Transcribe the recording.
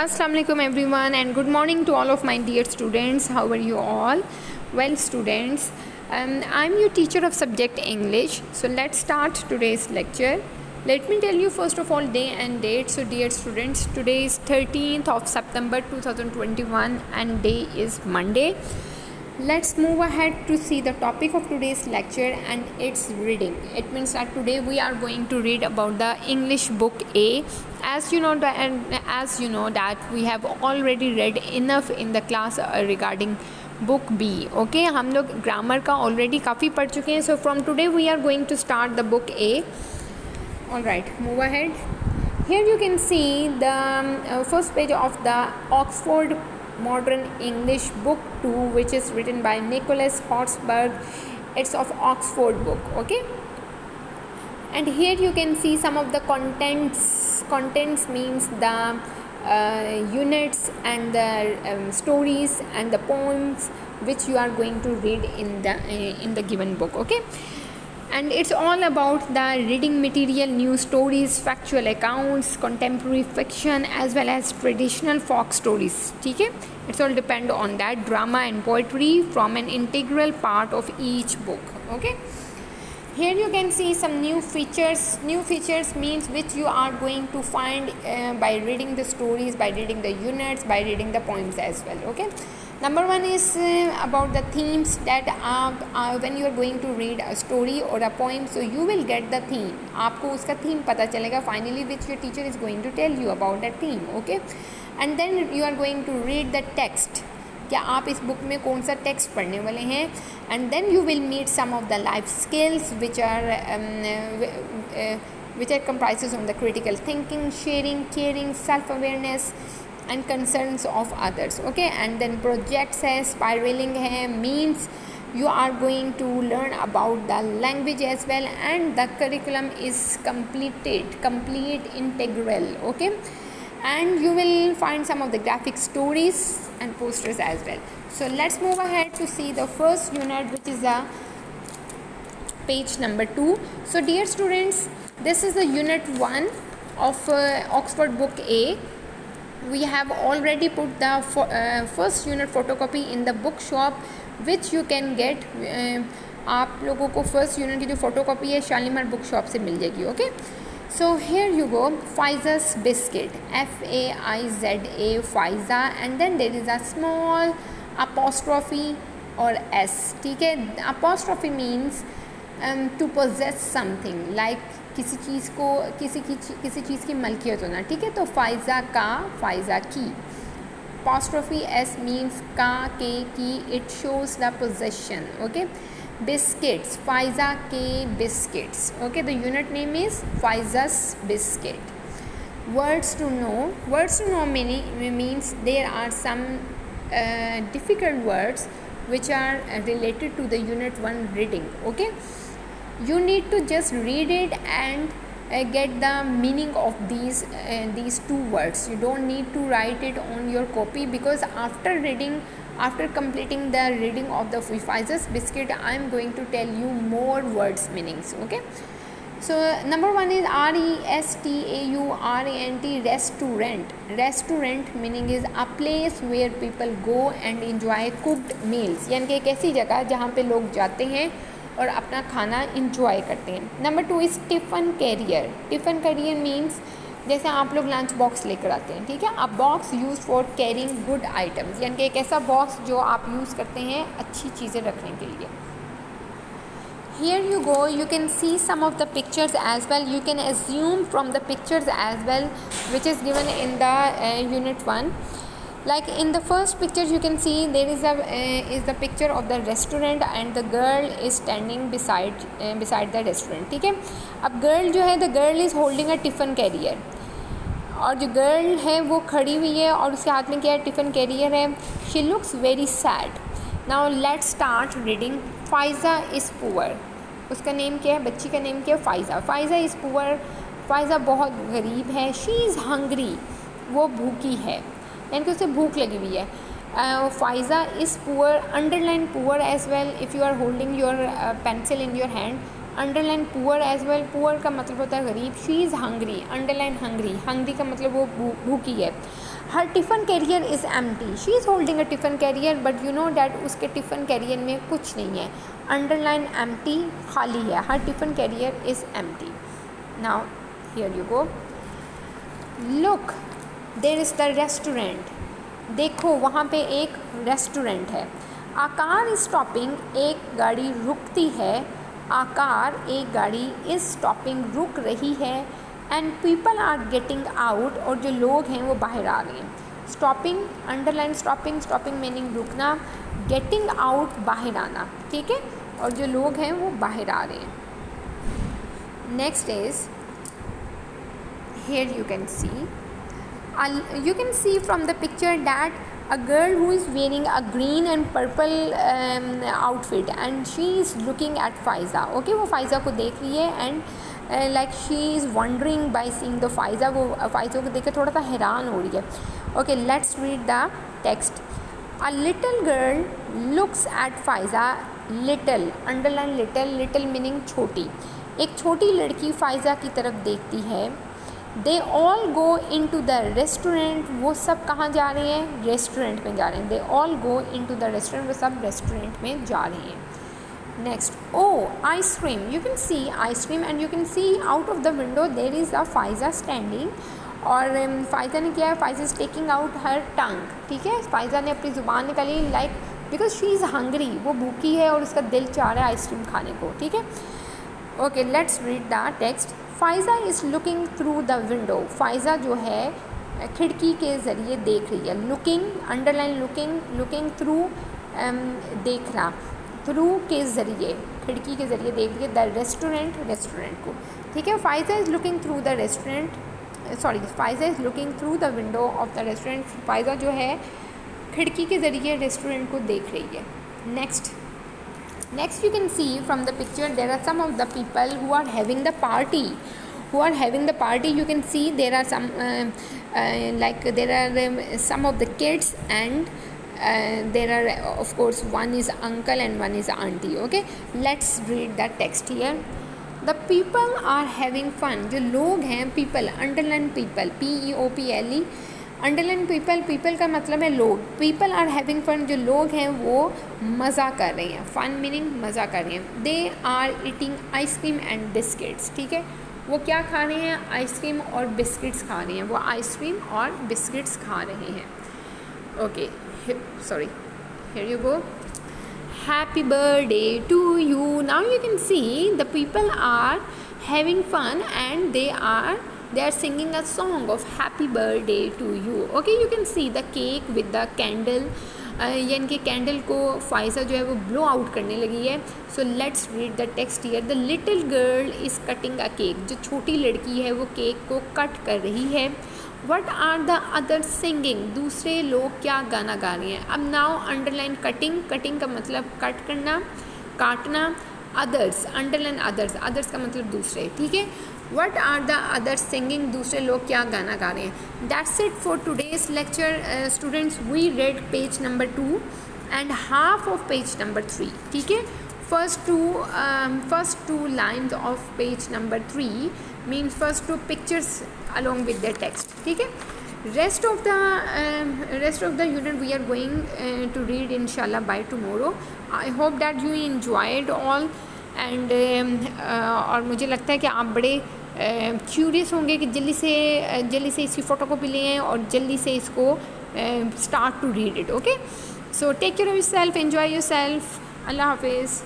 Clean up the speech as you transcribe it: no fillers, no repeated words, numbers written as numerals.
Assalamu alaikum everyone and good morning to all of my dear students. How are you all? Well students, I'm your teacher of subject English. So let's start today's lecture. Let me tell you first of all day and date. So dear students, today is 13th of September 2021 and day is Monday. Let's move ahead to see the topic of today's lecture, and it's reading. It means that today we are going to read about the English book A. As you know that we have already read enough in the class regarding book B. Okay, हम लोग grammar का already काफ़ी पढ़ चुके हैं. So from today we are going to start the book A. All right, move ahead. Here you can see the first page of the Oxford Modern English Book 2, which is written by Nicholas Horsburgh. It's of Oxford book. Okay, and here you can see some of the contents means the units and the stories and the poems which you are going to read in the given book. Okay, and it's all about the reading material, news stories, factual accounts, contemporary fiction, as well as traditional folk stories. Okay, it's all depend on that. Drama and poetry from an integral part of each book. Okay, here you can see some new features. New features means which you are going to find by reading the stories, by reading the units, by reading the poems as well. Okay, number one is about the themes that when you are going to read a story or a poem, so you will get the theme. आपको उसका theme पता चलेगा finally, which your teacher is going to tell you about that theme. Okay, and then you are going to read the text. क्या आप इस book में कौन सा टेक्स्ट पढ़ने वाले हैं, and then you will meet some of the life skills which are comprises on the critical thinking, sharing, caring, self-awareness and concerns of others. Okay, and then projects है, spiraling है, means you are going to learn about the language as well, and the curriculum is complete integral. Okay, and you will find some of the graphic stories and posters as well. So let's move ahead to see the first unit, which is the page number 2. So dear students, this is the unit 1 of Oxford book A. We have already put the first unit photocopy in the bookshop, which you can get. आप लोगों को first unit की जो photocopy है Shalimar book shop से मिल जाएगी. Okay, so here you go, Pfizer's biscuit, F-A-I-Z-A, Pfizer, and then there is a small apostrophe or S. ठीक है, apostrophe means to possess something, like किसी चीज़ को किसी चीज़ की मलकियत होना. ठीक है, तो Pfizer का, Pfizer की. Apostrophe S means का, के, की. It shows the possession. Okay, biscuits, Pfizer के biscuits. Okay, the unit name is Pfizer's biscuit. Words to know means there are some difficult words which are related to the unit 1 reading. Okay, you need to just read it and get the meaning of these two words. You don't need to write it on your copy, because after completing the reading of the Pfizer's biscuit, I am going to tell you more words meanings. Okay, so number 1 is restaurant, restaurant. Restaurant meaning is a place where people go and enjoy cooked meals, यानी कि एक ऐसी जगह जहाँ पे लोग जाते हैं और अपना खाना इंजॉय करते हैं. Number 2 is tiffin carrier. Tiffin carrier means जैसे आप लोग लंच बॉक्स लेकर आते हैं. ठीक है, अ box use for carrying good items, यानी कि एक ऐसा बॉक्स जो आप यूज़ करते हैं अच्छी चीज़ें रखने के लिए. Here you go, you can see some of the pictures as well. You can assume from the pictures as well, which is given in the unit 1. Like in the first picture you can see there is the picture of the restaurant, and the girl is standing beside the restaurant. ठीक है, अब girl जो है, the girl is holding a tiffin carrier, और जो girl है वो खड़ी हुई है और उसके हाथ में क्या है, tiffin carrier है. She looks very sad. Now let's start reading. Pfizer is poor. उसका नेम क्या है, बच्ची का नेम क्या है, Pfizer. Pfizer is poor. Pfizer बहुत गरीब है. She is hungry. वो भूखी है, यानी कि उसे भूख लगी हुई है. Pfizer is poor. Underline poor as well if you are holding your pencil in your hand. Underline poor as well. Poor का मतलब होता है गरीब. She is hungry. Underline hungry. Hungry का मतलब वो भूखी है. Her tiffin carrier is empty, she is holding a tiffin carrier but you know that उसके टिफ़न कैरियर में कुछ नहीं है, अंडरलाइन एम्प्टी, खाली है, her tiffin carrier is empty. Now here you go, look there is the restaurant, देखो वहाँ पे एक रेस्टोरेंट है। आकार इज़ स्टॉपिंग, एक गाड़ी रुकती है, आकार एक गाड़ी इज़ स्टॉपिंग रुक रही है, and people are getting out, और जो लोग हैं वो बाहर आ रहे हैं। Stopping, underline stopping, stopping meaning रुकना, गेटिंग आउट बाहर आना, ठीक है, और जो लोग हैं वो बाहर आ रहे हैं। Next is here you can see from the picture that a girl who is wearing a green and purple outfit and she is looking at Faiza, okay, वो फ़ाइज़ा को देख रही है and like she is wondering by seeing the Faiza, वो फ़ाइज़ा को देख के थोड़ा सा हैरान हो रही है। okay, let's read the text. A little girl looks at Faiza, little, underline little, little meaning छोटी, एक छोटी लड़की फ़ाइज़ा की तरफ देखती है। They all go into the restaurant, वो सब कहाँ जा रहे हैं, रेस्टोरेंट में जा रहे हैं। They all go into the restaurant, वो सब रेस्टोरेंट में जा रहे हैं। Next, oh ice cream, you can see ice cream and you can see out of the window there is a Faiza standing, और फ़ाइज़ा ने किया है, Faiza is taking out her tongue, ठीक है, फ़ाइज़ा ने अपनी ज़ुबान निकाली, like because she is hungry, वो भूखी है और उसका दिल चाह रहा है आइसक्रीम खाने को, ठीक है। Okay, let's read the text. Faiza is looking through the window, Faiza जो है खिड़की के ज़रिए देख रही है। Looking, underline looking, looking through देखना, थ्रू के ज़रिए, खिड़की के ज़रिए देख रही है। द रेस्टोरेंट, रेस्टोरेंट को, ठीक है। Faiza is looking through the restaurant, sorry, Faiza is looking through the window of the restaurant, Faiza जो है खिड़की के ज़रिए रेस्टोरेंट को देख रही है। Next you can see from the picture there are some of the people who are having the party. You can see there are some some of the kids, and there are of course one is uncle and one is auntie. Okay, let's read the text here. The people are having fun, जो लोग हैं, people, underline people, PEOPLE, underline people, people का मतलब है लोग, people are having fun, जो लोग हैं वो मज़ा कर रहे हैं, फ़न मीनिंग मज़ा कर रहे हैं। They are eating ice cream and biscuits, ठीक है, वो क्या खा रहे हैं, आइसक्रीम और बिस्किट्स खा रहे हैं, वो आइसक्रीम और बिस्किट्स खा रहे हैं। Okay, sorry, here you go, happy birthday to you. Now you can see the people are having fun and they are singing a song of happy birthday to you. Okay, you can see the cake with the candle, यानी कि candle को फ़ाइज़ा जो है वो blow out करने लगी है। So let's read the text here. The little girl is cutting a cake, जो छोटी लड़की है वो केक को कट कर रही है। What are the other singing, दूसरे लोग क्या गाना गा रहे हैं। अब नाउ अंडरलाइन कटिंग, कटिंग का मतलब कट करना, काटना। अदर्स, अंडरलाइन अदर्स, अदर्स का मतलब दूसरे, ठीक है। What are the others singing, दूसरे लोग क्या गाना गा रहे हैं। That's it for today's lecture students, we read page number 2 and half of page number 3, ठीक है। first two lines of page number 3 means first two pictures along with the text, ठीक है। rest of the unit we are going to read inshallah by tomorrow. I hope that you enjoyed all and और मुझे लगता है कि आप बड़े curious होंगे कि जल्दी से इसकी फ़ोटोकॉपी लें और जल्दी से इसको start to read it. Okay, so take care of yourself, enjoy yourself, अल्लाह हाफिज़।